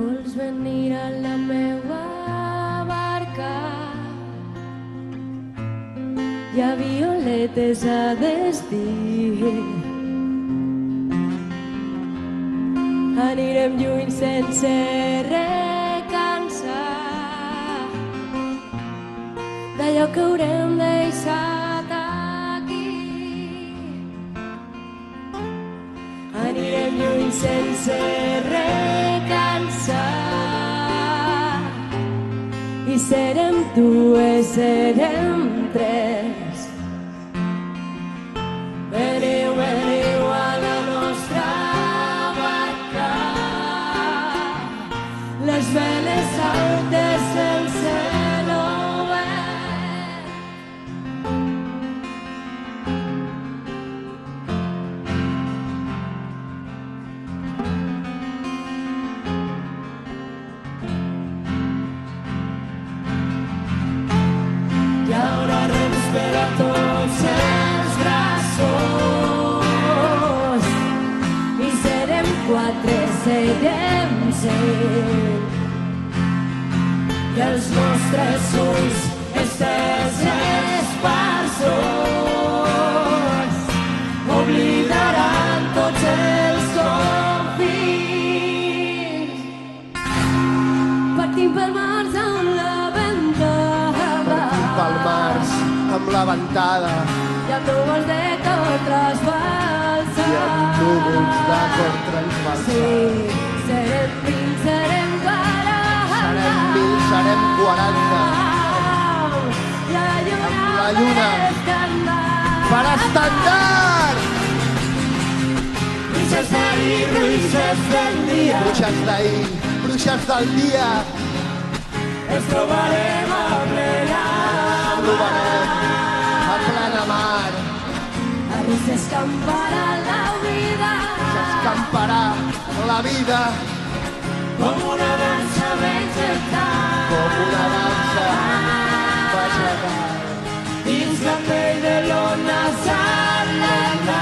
Vols venir a la meua barca? Hi ha violetes a destí. Anirem lluny sense recansar d'allò que haurem deixat aquí. Anirem lluny sense recansar i serem dues, serem tres. Veniu, veniu a la nostra barca, les veles altes del cel obert. Hi haurà rems per a tots els braços i serem quatre, serem cent, i els nostres nostres ulls esteses per sols oblidaran tots els confins. Partim pel març amb la ventada. Partim pel març amb la ventada I amb núvols de cor trasbalsa. i amb núvols de cor transbalsa. Sí, serem 20, serem 40. Serem 1000, serem 40. Amb la lluna per estendard. Bruixes d'ahir, bruixes del dia, Bruixes d'ahir, bruixes del dia, ens trobarem a plena trobarem a plena mar. Avui s'escamparà la vida. S'escamparà la vida com una dansa vegetal. com una dansa vegetal. Dins la pell de l'ona salada.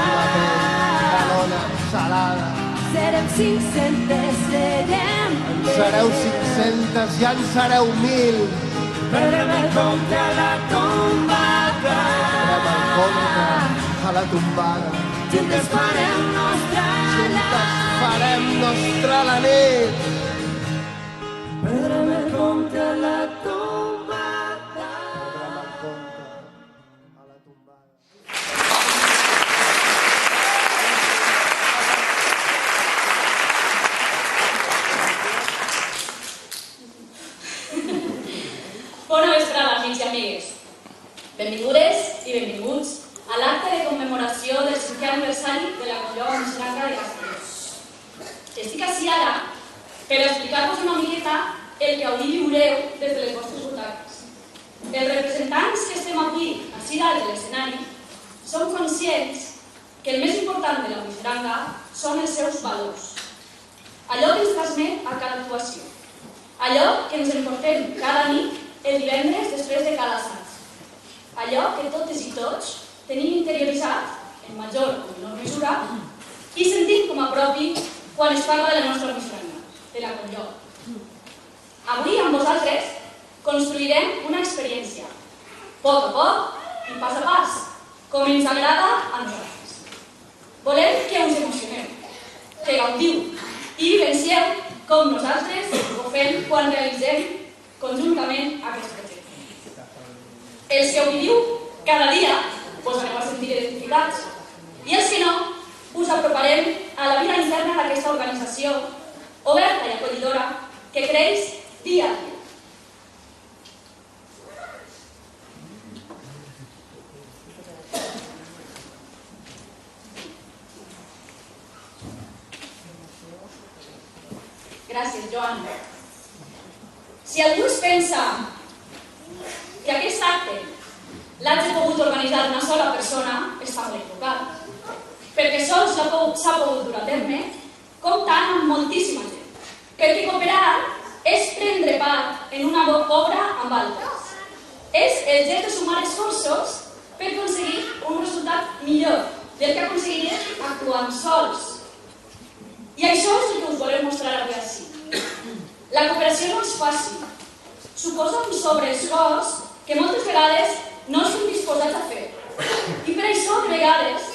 La lona salada. Serem 500, serem Sereu 500 i en sereu 1.000. Perdrem el compte a la tombada. Farem el compte a la tombada. Juntes farem nostra Juntes farem nostra la nit. Perdrem el compte a la tombada. Farem el compte a la tombada. Bona vesprada, amics i amigues. Benvingudes i benvinguts a l'acte de commemoració del 5è aniversari de la Colló Misranca de Castellós. Estic ací ara per explicar-vos una miqueta el que avui viureu des de les vostres butaques. Els representants que estem aquí, ací dalt de l'escenari, som conscients que el més important de la Misranca són els seus valors. Allò que ens transmet a cada actuació. Allò que ens emportem cada nit el divendres després de cada assaig. Allò que totes i tots tenim interioritzat, en major o menor mesura, i sentim com a propi quan es parla de la nostra Misranca, de la Colló. Avui amb vosaltres construirem una experiència, poc a poc i pas a pas, com ens agrada a nosaltres. Volem que us emocioneu, que gaudiu i vivencieu com nosaltres ho fem quan realitzem conjuntament aquest projecte. Els que ho viviu cada dia us aneu a sentir identificats i els que no, us aproparem a la vida interna d'aquesta organització oberta i acollidora que creix dia a dia. Gràcies, Joan. Si algú es pensa que aquest acte l'hagi pogut organitzar una sola persona, està molt equivocat. Perquè sols s'ha pogut dur a terme comptant amb moltíssima gent. Perquè cooperar és prendre part en una obra amb altres. És el gest de sumar esforços per aconseguir un resultat millor del que aconseguiríem actuant sols. I això és el que us volem mostrar avui ací. La cooperació no és fàcil. Suposa un sobreesforç que moltes vegades no estem disposats a fer. I per això, de vegades,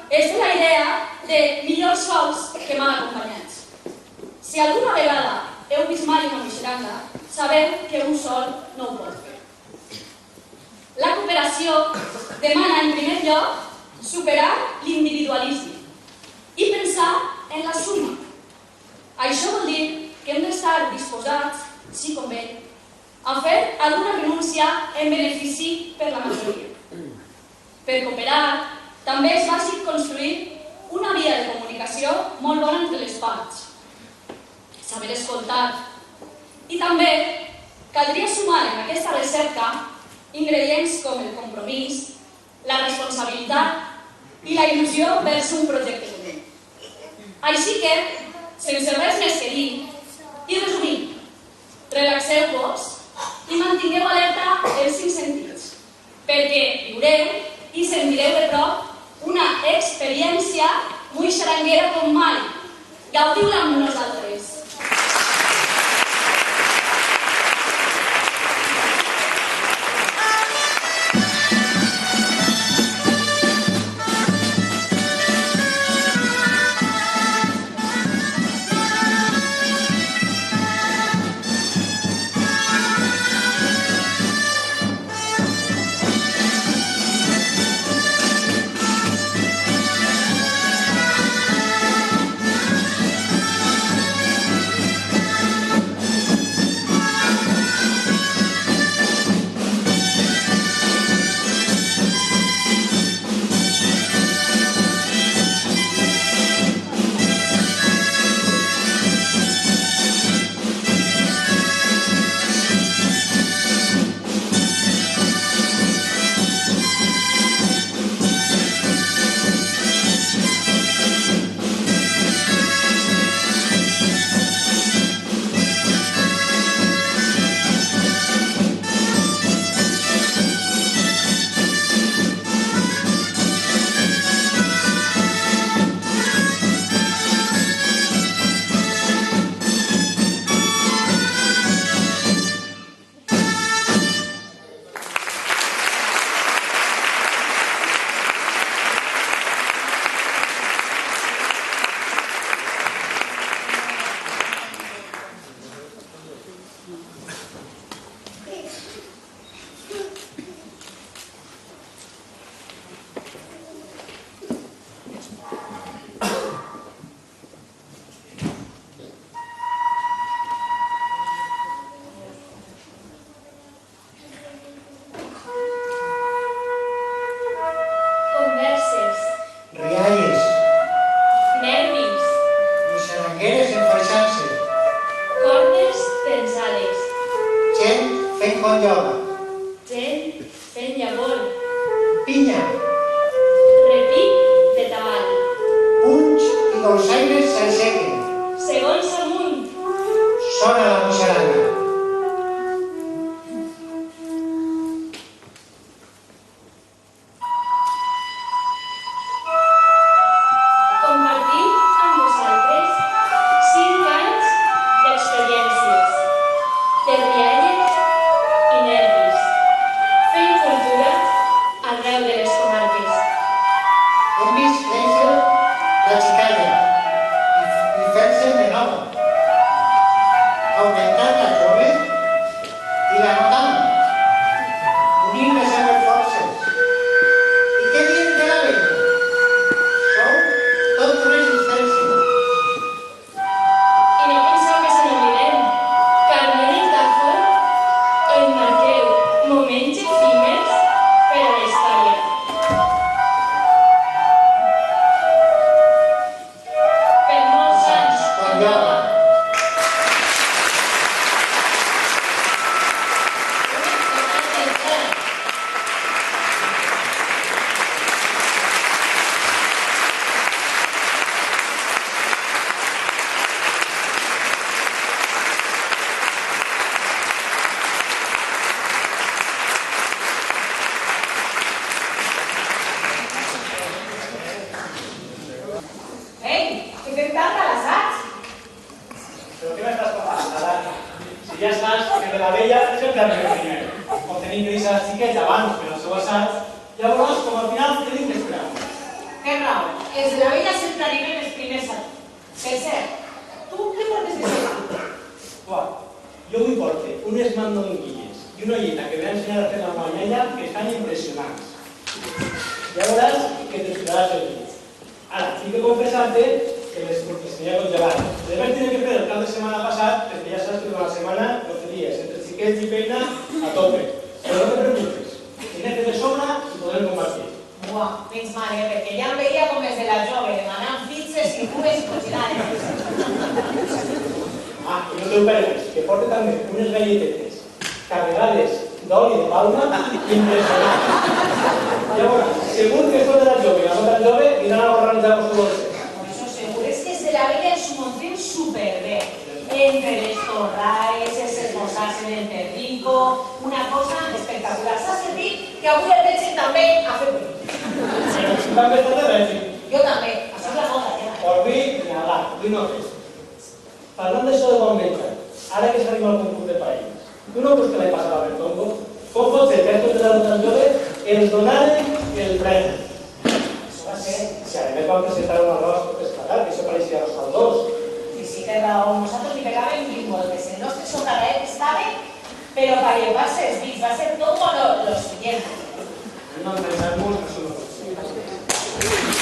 és la idea de millor sols que mal acompanyats. Si alguna vegada heu vist mai una Misranca, sabeu que un sol no ho pot fer. La cooperació demana, en primer lloc, superar l'individualisme i pensar en la suma. Això vol dir que hem d'estar disposats, si convé, a fer alguna renúncia en benefici per la majoria. Per cooperar, també és bàsic construir una via de comunicació molt bona entre les parts, saber escoltar. I també caldria sumar en aquesta recerca ingredients com el compromís, la responsabilitat i la il·lusió vers un projecte comú. Així que, sense res més que dir, i resumint, relaxeu-vos i mantingueu alerta els 5 sentits, perquè viureu i sentireu de prop una experiència molt xaranguera com mai. Gaudiu-la amb nosaltres. gent fent llavor, Pinya, repic de tabal, punys i dolçaires s'aixequen. segons amunt, Sona la musarana. compartir amb vosaltres 5 anys d'experiències, de rialles i nervis, fent cultura arreu de les comarques. Hem vist créixer la xicalla i fer-se de nova. Augmentar la jove i la no tant. Unir les seues forces. I què diem de la vella? Sou tot resistència. I no penseu que se n'oblidem, Carmen i Tàfora emmarqueu moments efímers per a la història. Per molts anys, Con lloga. Ei, que fem tant a l'assaig? Però què m'estàs parlant, Adán? Si ja saps que de la vella sempre arriba primer. Com tenim que deixar els xiquets abans per al seu assaig, ja veuràs com al final tenim que esperar. Té raó, els de la vella sempre arriben els primers a tot. Per cert, tu què portes de sopa? Uah, jo vull portar unes mandonguilles i una olleta que m'ha ensenyat a fer la mamella que estan impressionants. Ja veuràs que t'esperaràs el dit. Ara, tinc que confessar-te que les tenia congelat. Les vaig tenir que fer el cap de setmana passat perquè ja saps que durant la setmana no tenies entre xiquets i feina a tope. Però no te preocupes, tindré que de sobre i podem compartir. Buah, menys mal, perquè ja em veia com els de la jove, demanant pizzas i cubes i cocinar. Ah, i no t'ho perdis, que porta també unes galletetes carregades d'oli de palma impressionants. Ja veuràs, segur que són de la jove i la no tan jove aniran a organitzar-vos tot el Això segur, és que els de la vella ens ho montem superbé. Entre les torraes, els esmorzars en el Perrico, una cosa espectacular. S'ha servit que avui el veig també a fer vi. També estàs de règim. Jo també, això és la moda, ja. Por vi, nada, avui no fes. Parlant d'això de bon menjar, ara que s'arriba al concurs de paelles, tu no creus que l'any passat a Bertongo? Com pot ser que estos de la tan jove ens donaren el premi? Això va ser. Si a més vam presentar un arròs per esclatar, que això pareixia los caldós. Sí, sí, té raó. Nosaltres li pegàvem moltes. El nostre socarraet estava, però per llevar-se els dits. Va ser tot lo siguiente. No em pensar molt que això no pot ser.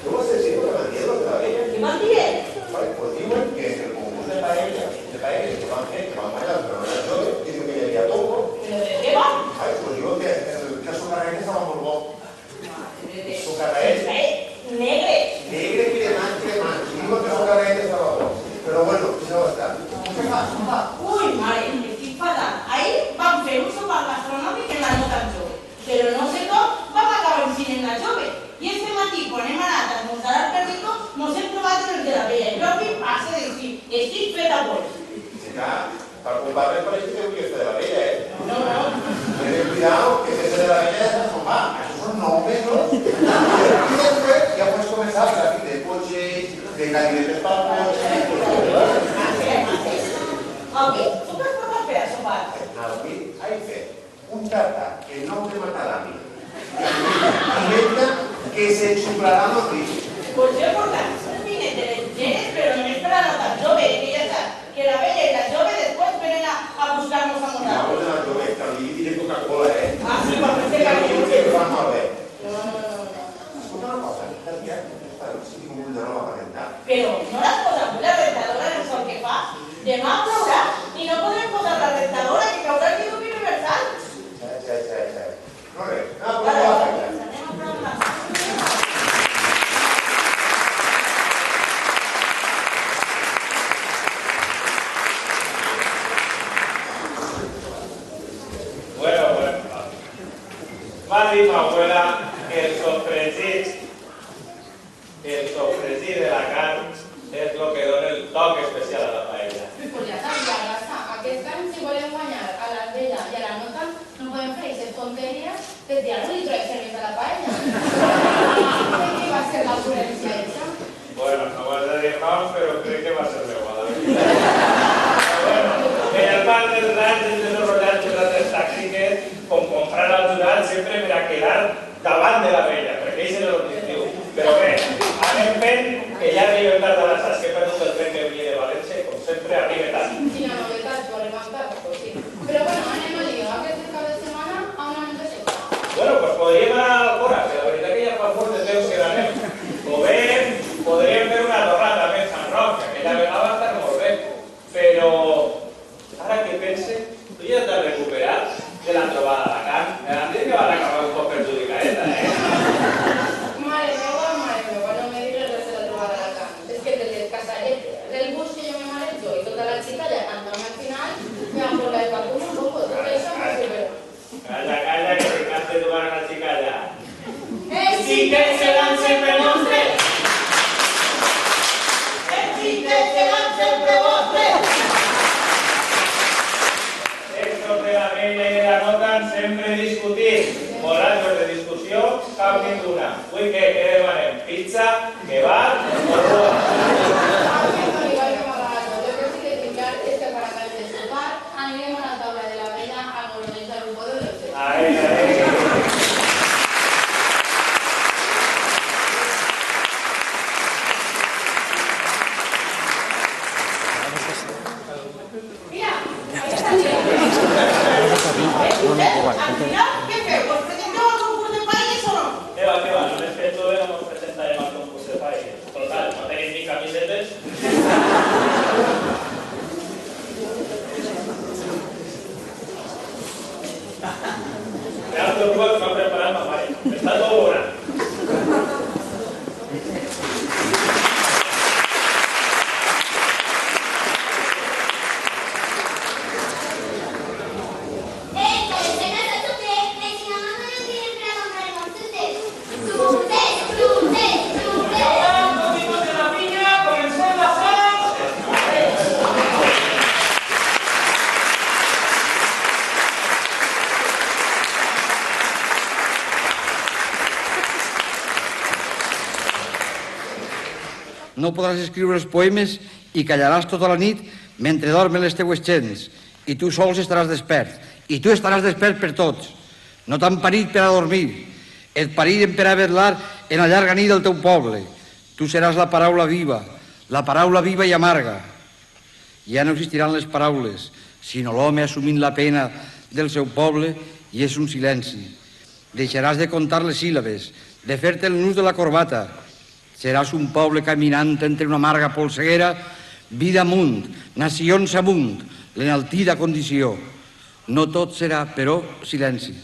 ¿Cómo se siente la bandera de la bella? Què m'han dit? Pues diuen que en el concurs de paelles que van fer, que van bailar, però no era jove, dicen que hi havia tombo. Però de què va? Ai, pues diuen que el socarraet estava molt bo. Socarraet Negre. negre, cremant. Diuen que el socarraet estava bo. Però bueno, això va estar. Què fa? Ui, mare, estic fatal. Ahir vam fer un sopar gastronòmic en la no tan jove. Però no sé com vam acabar en la jove. I este matí, quan hem anat a esmorzar al Perrico, mos hem trobat en el de la vella. I jo aquí passe de dir, estic feta por. Sí, clar, per compartir pareix que avui està de la bella, No. Ten cuidado, que ese de la bella ya se va. Esos son 9 mesos. Y después ya puedes comenzar a hablar de coches, de gabinetes para coches. Avui, tu què has portat per a sopar? Avui hay que un tarta que no te matará a mí. Que se enxuflarà amb el riu. Pues jo he portat un vinet de lenteres, però només per a la tan jove, que ja saps, que la vella i la jove després venen a buscar-nos a Vamos nosaltres. de la jove, que li diré Coca-Cola, Ah, sí, per fer Que cariño. que fa molt bé. No. Escolta una cosa, el dia està en el sitio común de nova parental. Però no l'has posat amb la rentadora en el sol que fa? Demà plourà i no podrem posar la rentadora que caurà el diluvio universal. Ja. No res, anem a provar la feina. Anem a provar la feina. ja arribem tard a les saps que he perdut el tren que venia de València, com sempre arriba tard. Quina novetat, volem tard, pues sí. Però bueno, anem a lío. Aquest cap de setmana a una menteseta. Bueno, pues podríem anar a Alcora, que la veritat que ja fa fort de temps que l'anem. O bé, podríem fer una torrada també a Sant Roc, que aquella vegada va estar molt bé. Però, ara que pense, tu ja t'has recuperat de la trobada d'Alacant. Em dic que van acabar un poc perjudicadeta, Mare meva, no me digues res de la trobada d'Alacant. És que te descasaré del bus que jo me marejo i tota la xica ja cantant al final me han por la de un poco. Tot això no sé, però... Calla, que te cantes tu para la chica ya. Els xiquets seran sempre nostres! Els xiquets seran sempre vostres! Estos de la vella i de la nota sempre discutir. Borratxos de discussió, cap ninguna. Vull que demanem pizza, kebab o rua. Lo que sí que tinc clar és que per acabar de sopar anirem a la taula de la vella a organitzar un poder de los Mira, aquesta gent. Al final, què feu? Us presenteu al concurs de paelles o no? Què va, només que tu no ens presentarem al concurs de paelles. Total, no tenim ni camisetes. Ja us preocupa que m'ha preparat ma mare. Està tot bona. No podràs escriure els poemes i callaràs tota la nit mentre dormen les teues gens. I tu sols estaràs despert. I tu estaràs despert per tots. No t'han parit per a dormir. Et pariren per a vetllar en la llarga nit del teu poble. Tu seràs la paraula viva i amarga. Ja no existiran les paraules, sinó l'home assumint la pena del seu poble i és un silenci. Deixaràs de comptar les síl·labes, de fer-te el nus de la corbata. Seràs un poble caminant entre una amarga polseguera, vida amunt, nacions amunt, l'enaltida condició. No tot serà, però, silenci.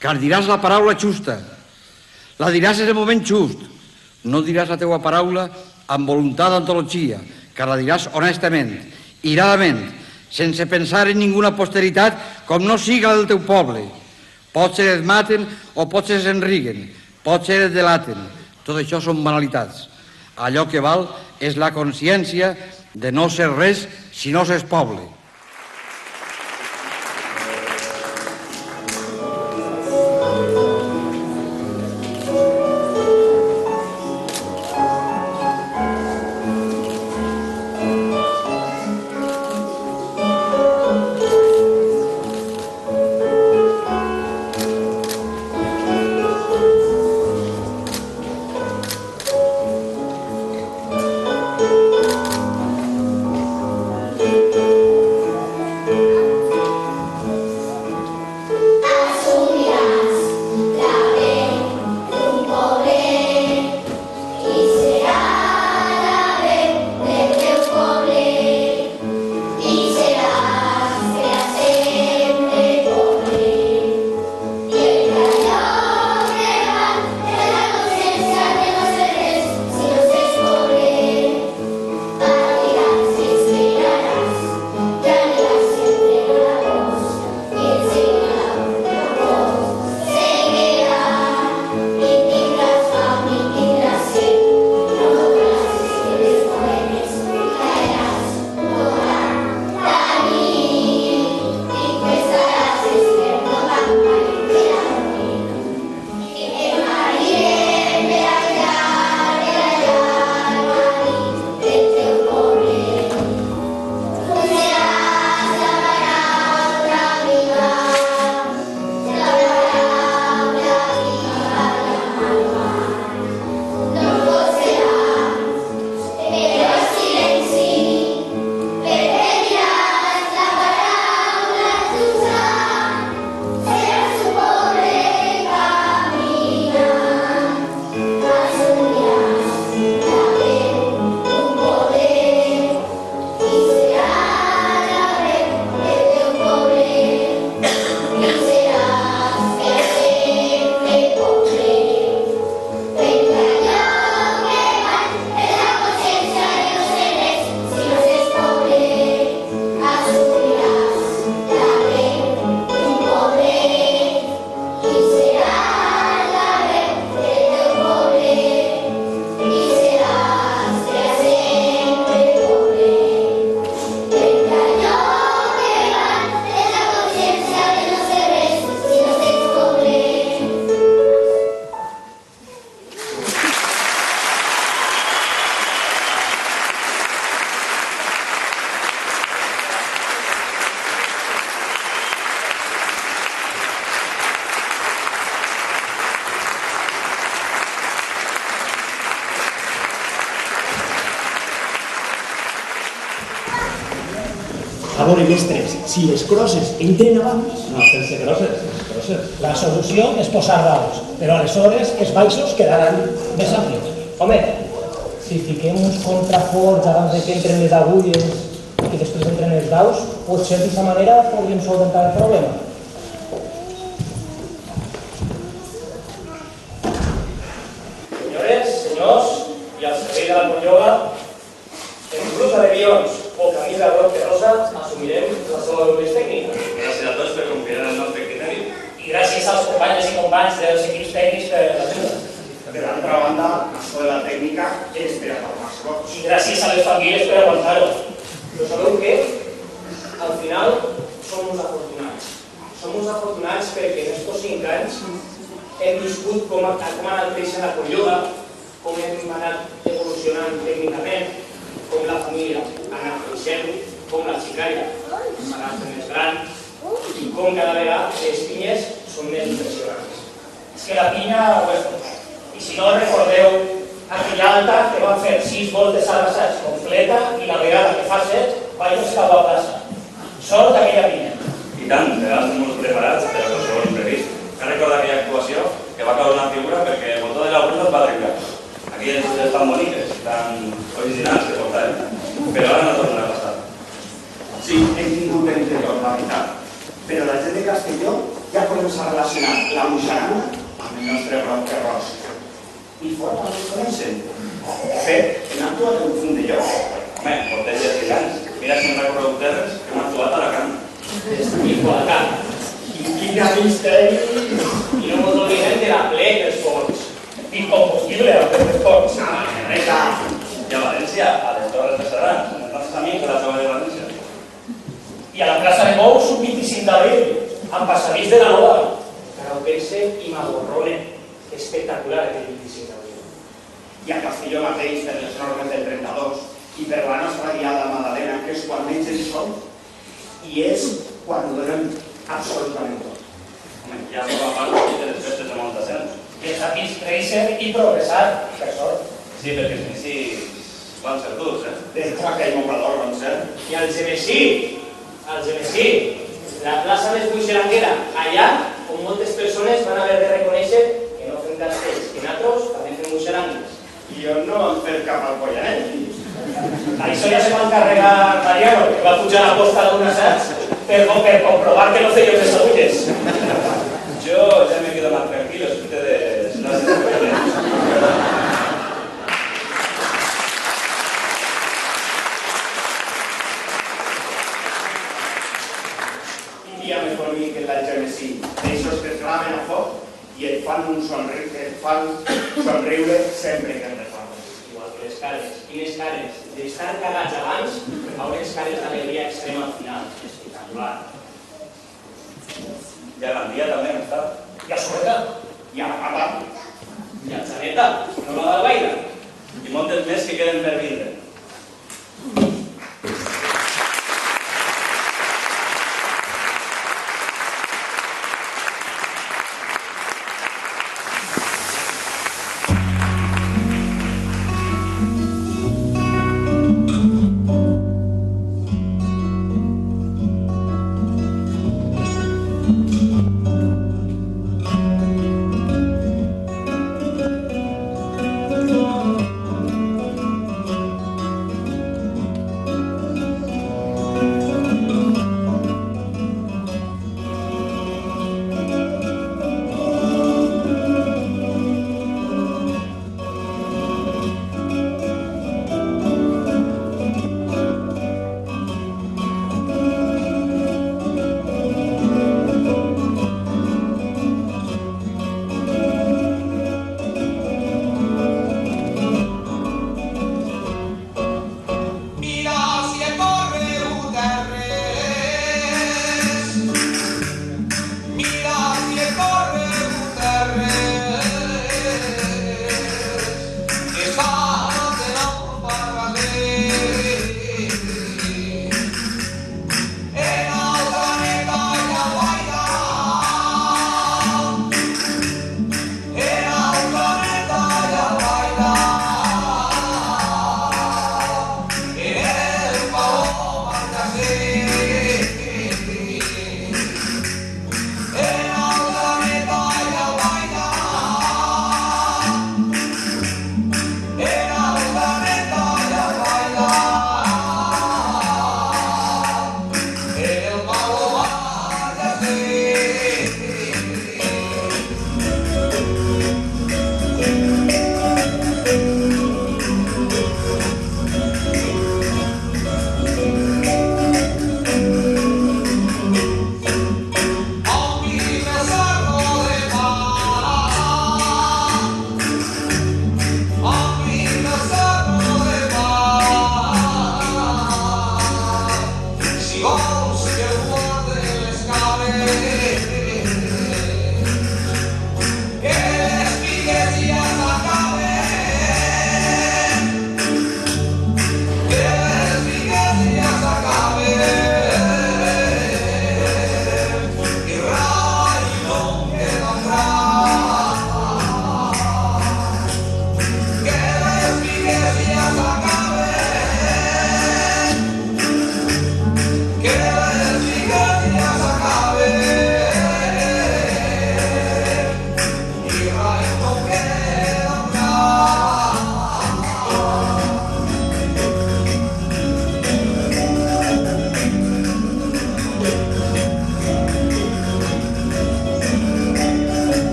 Car diràs la paraula justa. La diràs en el moment just. No diràs la teua paraula amb voluntat d'antologia, car la diràs honestament, iradament, sense pensar en ninguna posteritat com no siga la del teu poble. Potser es maten o potser es enriguen, potser es delaten. Tot això són banalitats. Allò que val és la consciència de no ser res si no s'és poble. a veure les tres, si les crosses entren abans... No, sense crosses. La solució és posar daus, però aleshores els baixos quedaran més amplis. Home, si fiquem uns contraforts abans de que entren les agulles i que després entren els daus, potser d'aquesta manera podríem solventar el problema. Senyors, i al servei de la Collioga, en brusa de guions o camisa groc de rosa, assumirem la seva doble tècnica. Gràcies a tots per confiar en el nostre criteri. I gràcies als companys i companys dels equips tècnics per l'ajuda. Per l'altra banda, això de la tècnica és per a formar-se boig. I gràcies a les famílies per aguantar-ho. Però sabeu què? Al final, som uns afortunats. Som uns afortunats perquè en estos 5 anys hem viscut com ha anat creixent la Collioga, com hem anat evolucionant tècnicament, com la família ha anat creixent, com la xicalla ha anat fent més gran i com cada vegada les pinyes són més impressionants. És que la pinya ho és tot. I si no recordeu aquella alta que van fer 6 voltes a l'assaig completa i la vegada que fa 7 vaig estar a plaça. Sort d'aquella pinya. I tant, de vegades estem molt preparats per a qualsevol imprevist. Cal recordar aquella actuació que va caure una figura perquè el botó de la brusa es va trencar. Aquí és tan boniques, tan originals que portàvem, però ara no tornarà a passar. Sí, hem tingut l'interior, la veritat. Però la gent de Castelló ja comença a relacionar la muixarana amb el nostre bronc ros. I fora no ens coneixen. De fet, hem actuat en un punt de lloc. Home, portem 10 anys. Mira si hem recorregut terres que hem actuat a la camp. Estico a la camp. Quina misteri! I no ens oblidem de la plec dels forns. Incombustible a les forns. I a València, a les Torres de Serrans, els nostres amics de la Jove de València. I a la plaça de Bous, un 25 d'abril, amb passadís de la Nova. Caraupense i Magorrone. Espectacular aquell 25 d'abril. I a Castelló mateix, per les normes del 32, i per la nostra guiada Madalena, que és quan menys en som, i és quan ho donem absolutament tot. Home, ja forma part de les festes de Montassens. I els amics créixer i progressar, per sort. Sí, perquè els inicis van ser durs, De traca i mocador van ser. I al Gemesí, la plaça més buixeranguera, allà on moltes persones van haver de reconèixer que no fem castells, que nosaltres també fem buixerangues. I on no van fer cap al Pollanet. Això ja se va encarregar Mariano, que va pujar a posta d'un assaig per comprovar que no feia les agulles. Jo ja me quedo más tranquilo, si ustedes no hacen lo dia més bonic que la Gemesí, d'aixòs que es claven a foc i et fan somriure sempre que en recordes. Igual que les cares. Quines cares? D'estar cagats abans a unes cares d'alegria extrema al final. Espectacular. I a Gandia també hem estat. I a Sorreta. I a la Pata. I a Xaneta. No la d'Albaida. I moltes més que queden per vindre.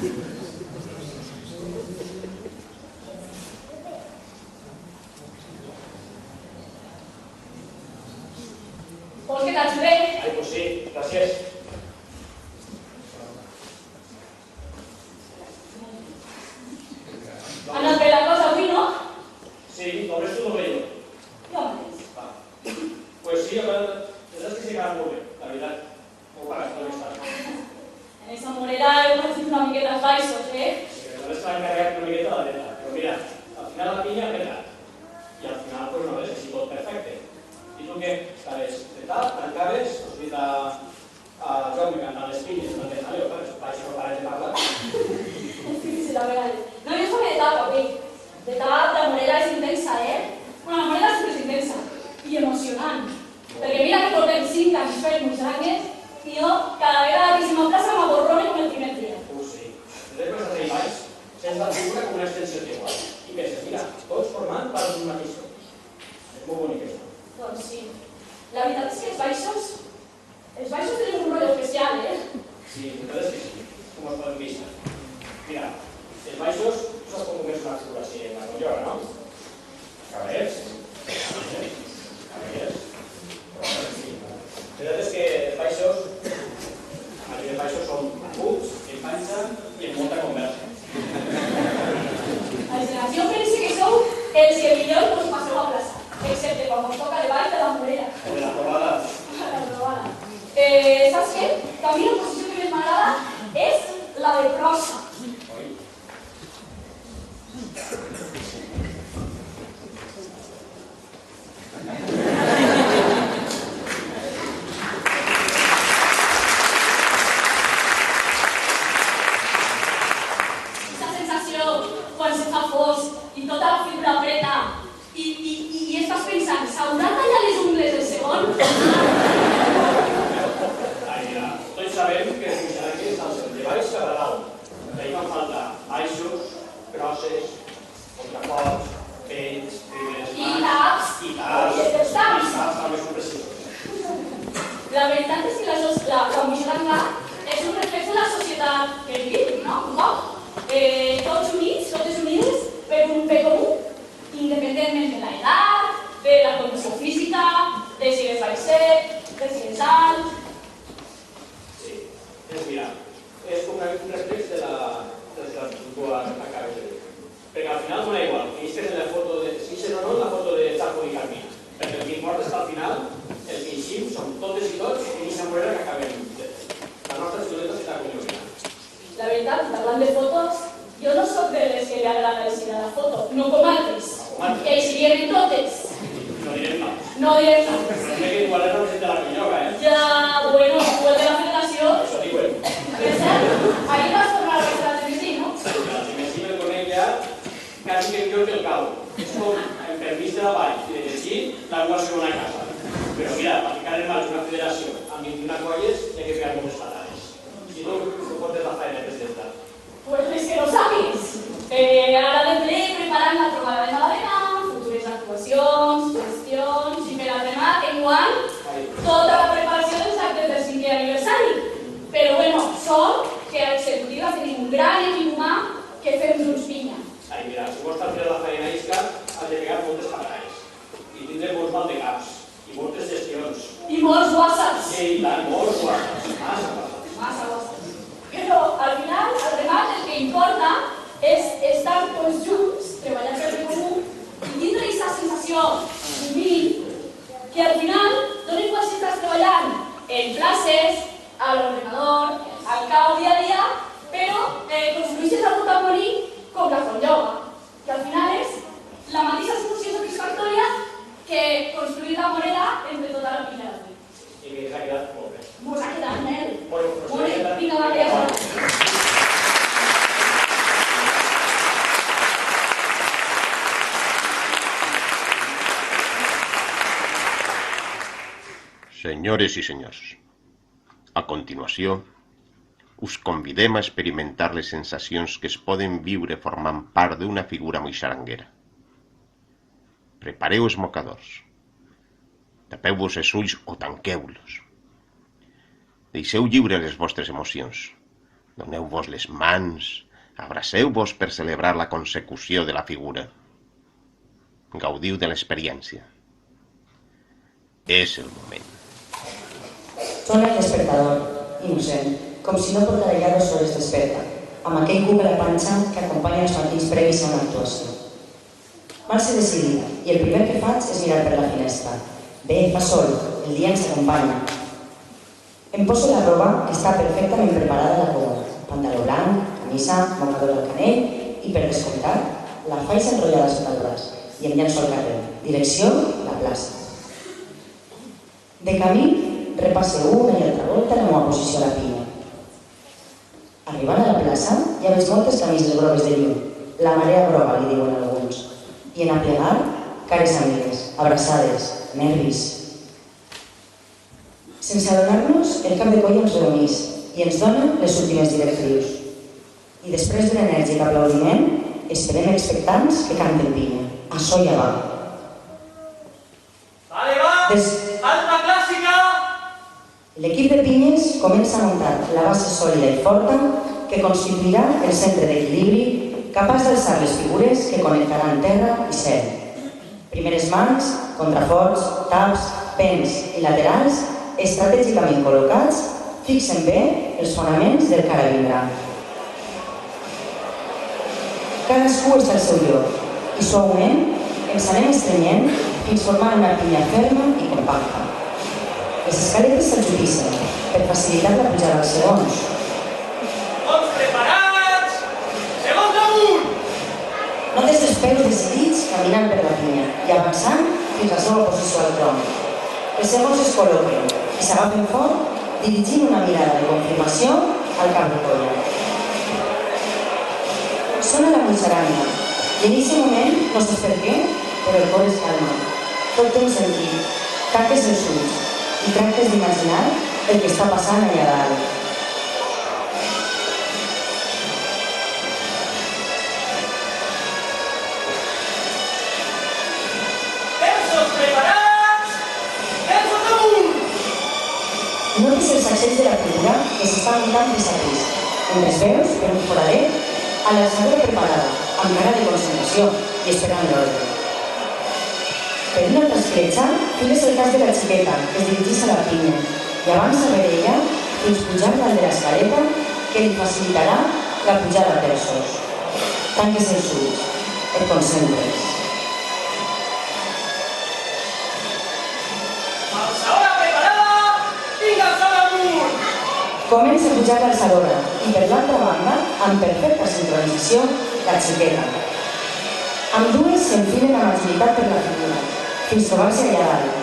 Vols que t'ajudem? Ai, pues sí, gràcies. Ha anat bé la cosa avui, no? Sí, lo resto lo veo. Jo mateix. Va. Pues sí, la verdad es que sí quedat molt bé, la veritat. Molt pagat per l'estat. En esa morera heu patit una miqueta els baixos, eh? Sí, que només s'ha encarregat una miqueta la neta. Però mira, al final la pinya ha petat. I al final, pues no ves, així tot perfecte. I tu què? Estaves petat, tancaves, has dit a Jaume cantant les pinyes, no tens allò, però vaig no parar de parlar. Sí, la veritat. No, jo soy de tap, avui. De tap, la morera és intensa, eh? Bueno, la morera sempre és intensa. I emocionant. Perquè mira que portem 5 anys fent muixangues i jo cada vegada que se m'emplaça m'aborrone com el primer dia. Sí. Després de 3 anys, sents la figura com una extensió teva. I penses, mira, tots formant part d'un mateix tot. És molt bonic això. Doncs sí. La veritat és que els baixos tenen un rotllo especial, eh? Sí, entonces que sí, com es poden vista. Mira, els baixos, saps com és una figura així en la collora, no? Caballers. Sí. La veritat és que els baixos, la majoria de baixos són aguts, en panxa i en molta conversa. La generació pensa que sou els que millor us passeu a plaça, excepte quan us toca de baix de la morera. O de la trobada. La trobada. Saps què? Que a mi la posició que més m'agrada és la de prosa. Aquesta sensació quan se fa fosc i tota la figura preta i estàs pensant, s'haurà tallat les ungles del segon? Ai, mira, tots sabem que els missionaris estan sempre de baix cap a dalt. Ahí fan falta baixos, grosses, contraforts, vells, primeres I taps. I taps. I els taps. I taps també són precisos. La veritat és que la Mixlanga és un reflex de la societat que vivim, no? Un poc. Tots units, totes unides, per un bé comú, independentment de l'edat, de la condició física, de si eres baix sec, de si eres alt. Sí, mira, és com un reflex de la cultura que acabes de dir. Perquè al final dona igual, que isques en la foto de... Si isques o no en la foto de Chapo i Carmina. Perquè el que importa és que al final el que eixim som totes i tots en aquesta morera que acabem. La nostra escoleta s'està conjugant. La veritat, parlant de fotos, jo no sóc de les que li agrada eixir a la foto, no com altres, que eixirien totes. No direm noms. No direm noms. També que igual és representant de la Conyoga, Ja, bueno, tu el de la federació. Això diuen. Per cert, ahir vas tornar a la de Messi, no? Que la Messi me conec ja quasi que millor que el cau. És com en permís de la vall i de llegir la qual segona casa. Però mira, per ficar en mans una federació amb 21 colles hi ha que pegar moltes patades. Si no, portes la feina, presidenta. Pues les que no sàpigues. Ara de ple preparant la trobada de Madalena, futures actuacions, qüestions i per al remat, enguany, tota la preparació dels actes del 5è aniversari. Però bueno, sort que a l'executiva tenim un gran equip humà que fem junts pinya. Ai, mira, si vols fer la feina isca, has de pegar moltes patades. I tindrem molts maldecaps, i moltes gestions. I molts whatsapps. Sí, i tant, molts whatsapps. Massa whatsapps. Massa whatsapps. Però al final, al remat, el que importa és estar tots junts, treballar per el comú i tindre aquesta sensació humil que al final dona igual si estàs treballant en classes, a l'ordenador, al cau dia a dia, però construïssis algo tan bonic com la Conyoga, que al final és la mateixa solució satisfactòria que construir la moneda entre tota la pinya d'avui. I que s'ha quedat molt bé. Mos ha quedat, Nel. Bueno, Molt bé, vinga, va, ja. Senyores i senyors, a continuació, us convidem a experimentar les sensacions que es poden viure formant part d'una figura moixaranguera. Prepareu els mocadors. Tapeu-vos els ulls o tanqueu-los. Deixeu lliure les vostres emocions. Doneu-vos les mans, abraceu-vos per celebrar la consecució de la figura. Gaudiu de l'experiència. És el moment. Sona el despertador, innocent, com si no portara ja 2 hores desperta, amb aquell cuc a la panxa que acompanya els matins previs a una actuació. Marxa decidida, i el primer que faig és mirar per la finestra. Bé, fa sol, el dia ens acompanya. Em poso la roba que està perfectament preparada a la cova. Pantaló blanc, camisa, mocador al canell i, per descomptat, la faixa enrotllada sota el braç i em llanço al carrer. Direcció, la plaça. De camí, repasse una i altra volta la meva posició a la pinya. Arribant a la plaça, ja veig moltes camises grogues de llum. La marea groga, li diuen alguns. I en aplegar, cares amigues, abraçades, nervis. Sense adonar-nos, el cap de colla ens reunís i ens dona les últimes directrius. I després d'un enèrgic aplaudiment, esperem expectants que canten pinya. Açò ja va. Vale, va! Alta clàssica! L'equip de pinyes comença a muntar la base sòlida i forta que constituirà el centre d'equilibri capaç d'alçar les figures que connectaran terra i cel. Primeres mans, contraforts, taps, pens i laterals estratègicament col·locats fixen bé els fonaments del que ara vindrà. Cadascú està al seu lloc i suaument ens anem estrenyent fins formar una pinya ferma i compacta. Les escaletes s'ajudissen per facilitar la pujada als segons. Tots preparats! Segons amunt! No desesperos decidits caminant per la pinya i avançant fins a la seva posició al tronc. Els segons es col·loquen i s'agafen fort dirigint una mirada de confirmació al cap de colla. Sona la musaranya i en aquest moment, no sé per què, però el cor es calma. Tot té un sentit. Tanques els ulls i tractes d'imaginar el que està passant allà dalt. Versos preparats! Versos amunt! Notes els accents de la figura que s'està muntant pis a pis. En les veus, per un foradet, a l'alçadora preparada, amb cara de concentració i esperant l'ordre. Per una altra escletxa, files el cas de la xiqueta, que es dirigís a la pinya, i avança per ella fins pujar dalt de l'escaleta que li facilitarà la pujada a terços. Tanques els ulls, et concentres. Alçadora preparada! Vinga, alçada amunt! Comença a pujar l'alçadora i per l'altra banda, amb perfecta sincronització, la xiqueta. Ambdues s'enfilen amb agilitat per la figura, fins trobar-se allà dalt.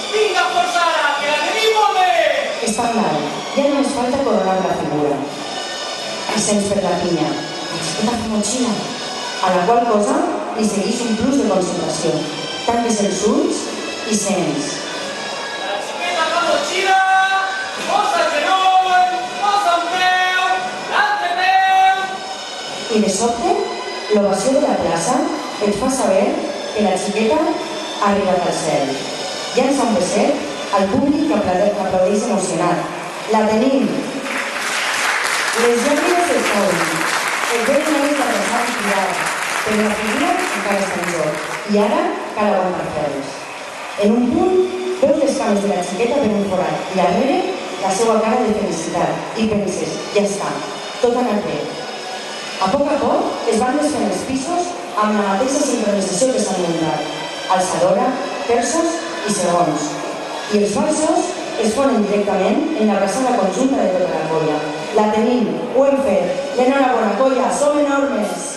Vinga, força ara, que la tenim molt bé! Estan dalt, ja només falta coronar la figura. Ascens per la pinya, la xiqueta fa motxilla, a la qual cosa li segueix un plus de concentració. Tanques els ulls i sents. La xiqueta fa motxilla, posa el genoll, posa un peu, l'altre peu... I de sobte, l'ovació de la plaça et fa saber que la xiqueta ha arribat al cel. Llança un beset al públic que aplaudeix emocionat. La tenim! Les llàgrimes es cauen. El vell no és adreçat i tirat, però la figura encara està en joc. I ara cal aguantar ferms. En un punt, veus les cames de la xiqueta per un forat i darrere la seva cara de felicitat. I penses, ja està, tot ha anat bé. A poc es van desfent els pisos amb la mateixa sincronització que s'han muntat. Alçadora, terços i segons. I els falsos es fonen directament en la braçada conjunta de tota la colla. La tenim, ho hem fet. L'enhorabona, colla, som enormes!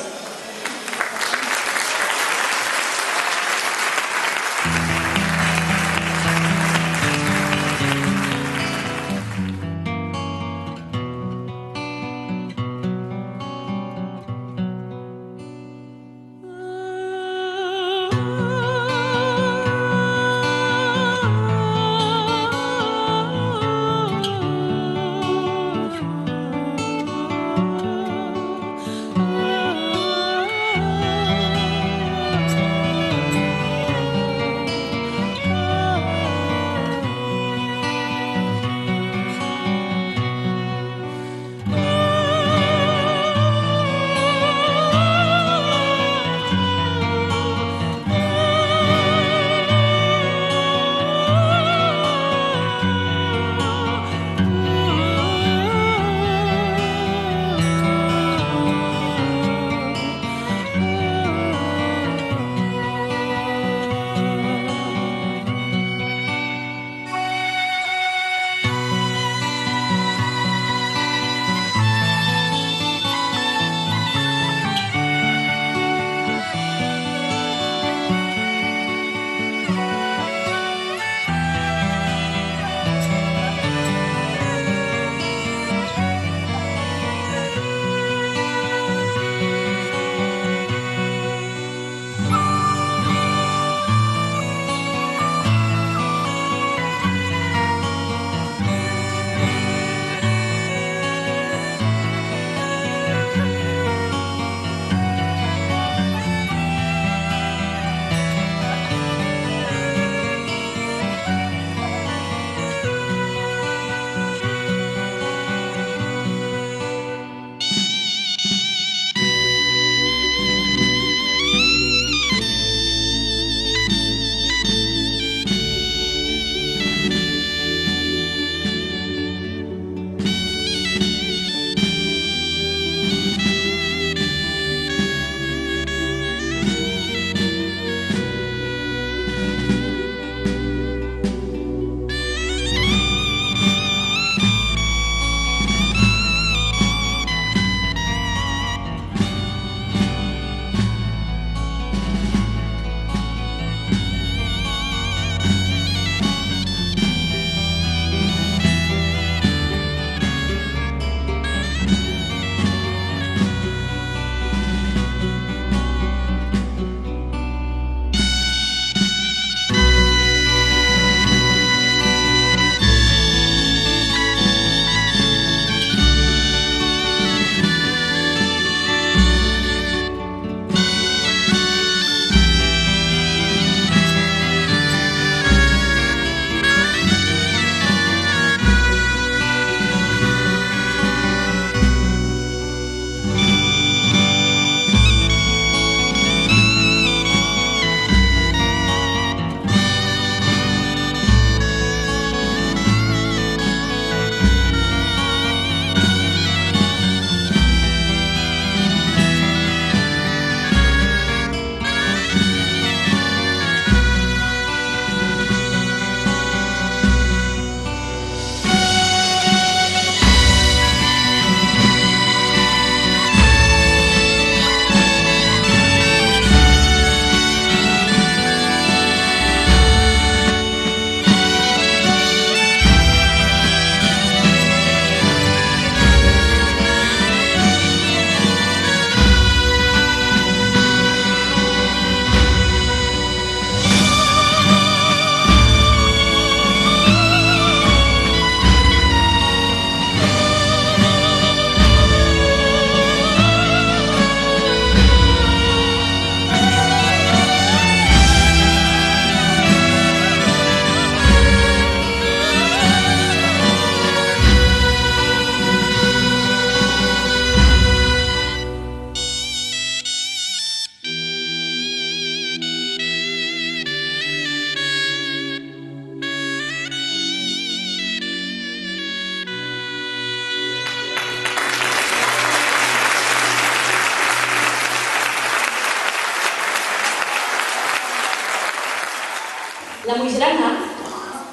Puiggrana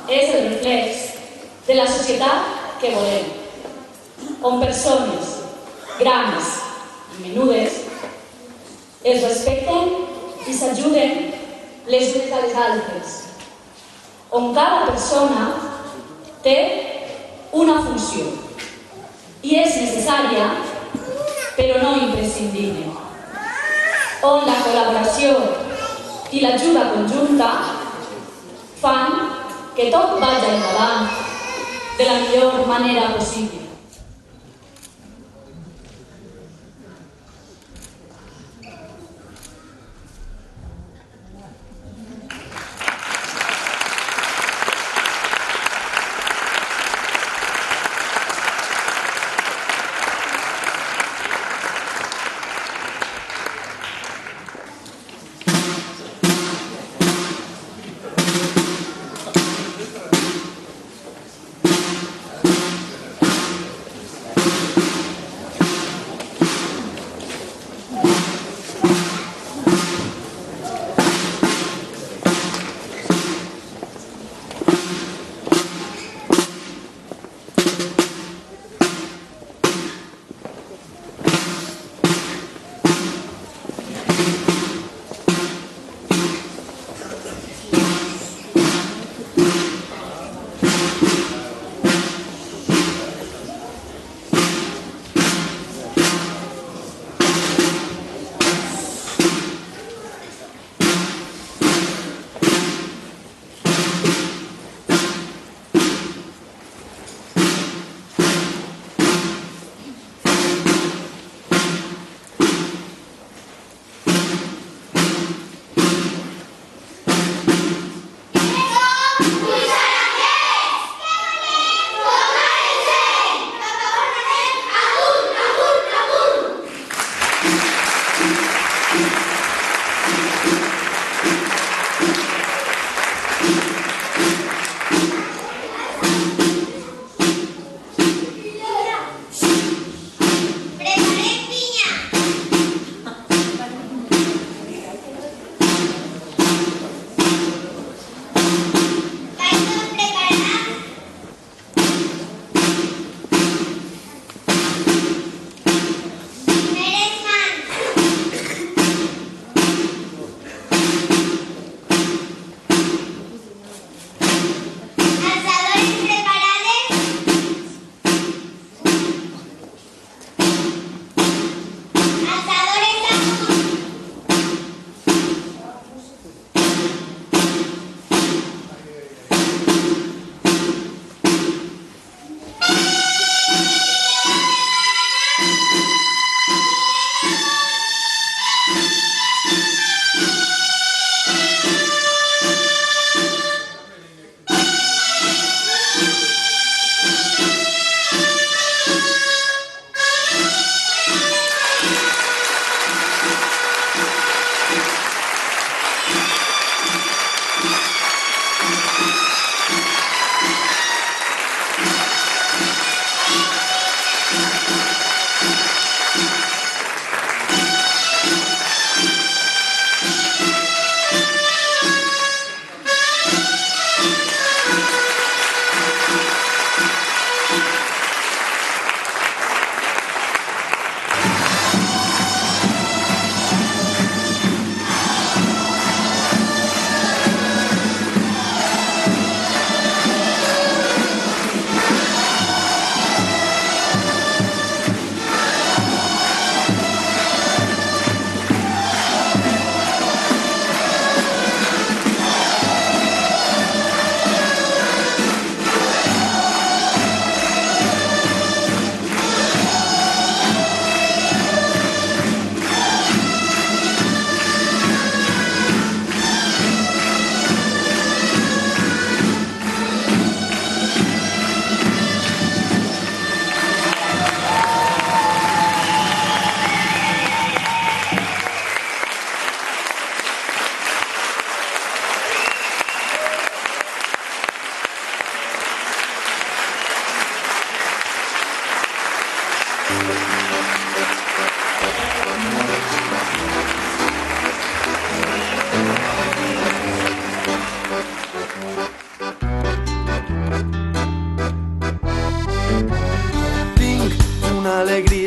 és el reflex de la societat que volem, on persones grans i menudes es respecten i s'ajuden les unes a les altres, on cada persona té una funció i és necessària però no imprescindible, on la col·laboració i l'ajuda conjunta fan que tot vagi endavant de la millor manera possible.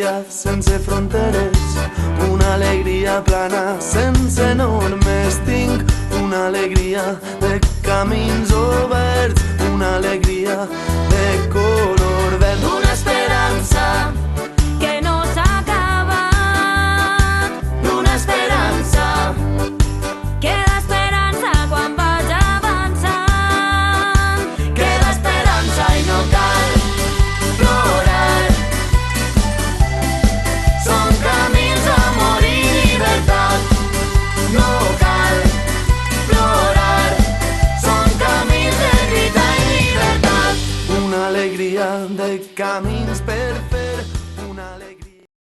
alegria sense fronteres, una alegria plana sense normes. Tinc una alegria de camins oberts, una alegria de color verd, una esperança que no s'ha acabat, una esperança queda esperança quan vaig avançant, queda esperança i no cal plorar. Són camins d'amor i llibertat, no cal plorar. Són camins de lluita i llibertat, una alegria de camí